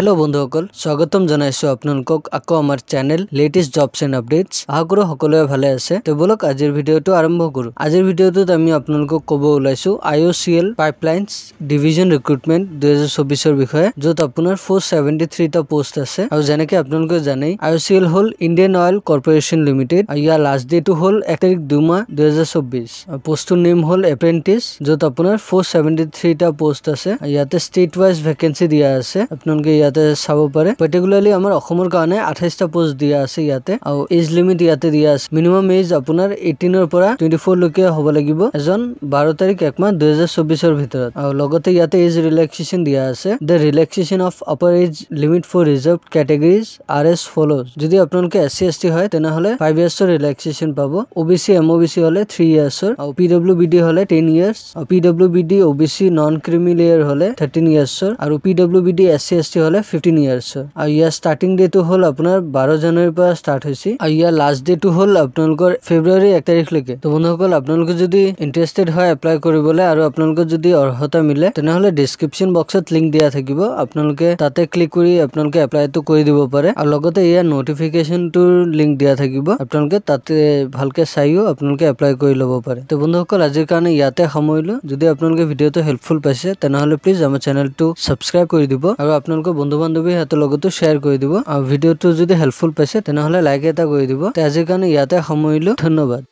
Hello बंधुসকল स्वागतम जनाइছো আপোনালোকক আকৌ আমাৰ channel latest jobs and updates আশা কৰো সকলোৱে ভালে আছে তো বলক আজিৰ ভিডিওটো আৰম্ভ কৰো আজিৰ ভিডিওটোত আমি আপোনালোকক ক'ব ওলাইছো IOCL পাইপলাইনছ ডিভিজন ৰিক্ৰুটমেন্ট 2024 ৰ বিষয়ে যত আপোনাৰ 473 টা পোষ্ট আছে আৰু যেনেকৈ আপোনালোকে জানে IOCL হল ইন্ডিয়ান অইল কৰ্পোৰেচন লিমিটেড ইয়াৰ লাষ্ট ডেটটো হল 1 তাৰিখ 2 মাহ 2024 পোষ্টৰ নেম হল এপ্ৰেন্টিছ যত আপোনাৰ 473 টা পোষ্ট আছে ইয়াতে ষ্টেট ওয়াইজ ভ্যাকেন্সি দিয়া আছে আপোনালোকে ইয়াতে চাব পাৰে পাৰ্টিকুলাৰলি আমাৰ অসমৰ কাৰণে 28 টা পোষ্ট দিয়া আছে ইয়াতে আৰু এজ লিমিট ইয়াতে দিয়া আছে মিনিমাম এজ আপোনাৰ 18 ৰ পৰা 24 লৈকে হ'ব লাগিব এজন 12 তাৰিখ 1 মাহ 2024 ৰ ভিতৰত আৰু লগতে ইয়াতে এজ ৰিলেক্সেশন দিয়া আছে the relaxation of upper age limit for reserved categories are as follows যদি আপোনালোকে SC ST হয় তেনেহলে 5 ইয়াৰ্ছৰ ৰিলেক্সেশন পাব OBC MOBC হলে 3 ইয়াৰ্ছৰ আৰু PWBD হলে 10 ইয়াৰ্ছ আৰু PWBD OBC non creamy layer হলে 13 ইয়াৰ্ছৰ আৰু PWBD SC ST হলে 15 ইয়াৰ্ছ আৰু ইয়াৰ ষ্টাৰ্টিং ডেট হল আপোনাৰ 12 জানুৱাৰীৰ পৰা ষ্টাৰ্ট হৈছে আৰু ইয়াৰ লাষ্ট ডেট হল আপোনালোকৰ ফেব্ৰুৱাৰী 1 তাৰিখলৈকে তো বন্ধুসকল আপোনালোকে যদি ইন্টাৰেষ্টেড হয় এপ্লাই কৰিবলৈ আৰু আপোনালোকৰ যদি অৰ্হতা মিলে তেনেহলে ডেসক্ৰিপচন বক্সত লিংক দিয়া থাকিব আপোনালোকে তাতে ক্লিক কৰি আপোনালোকে এপ্লাইটো কৰি দিব পাৰে আৰু লগতে ইয়াৰ নটিফিকেশনটোৰ লিংক দিয়া থাকিব আপোনালোকে তাতে ভালকে চাইও আপোনালোকে এপ্লাই কৰি ল'ব পাৰে তো বন্ধুসকল আজিৰ কাৰণে ইয়াতে সামৰিলো যদি আপোনালোকে ভিডিওটো হেল্পফুল পাইছে তেনেহলে প্লিজ আমাৰ চেনেলটো সাবস্ক্ৰাইব কৰি দিব আৰু আপোনালোকৰ বন্ধু-বান্ধৱী হাতৰ লগতো শেয়াৰ কৰি দিব আৰু ভিডিওটো যদি হেল্পফুল পাইছে তেনেহলে লাইক এটা কৰি দিব তে আজিৰ কাৰণে ইয়াতে সামৰিলো ধন্যবাদ।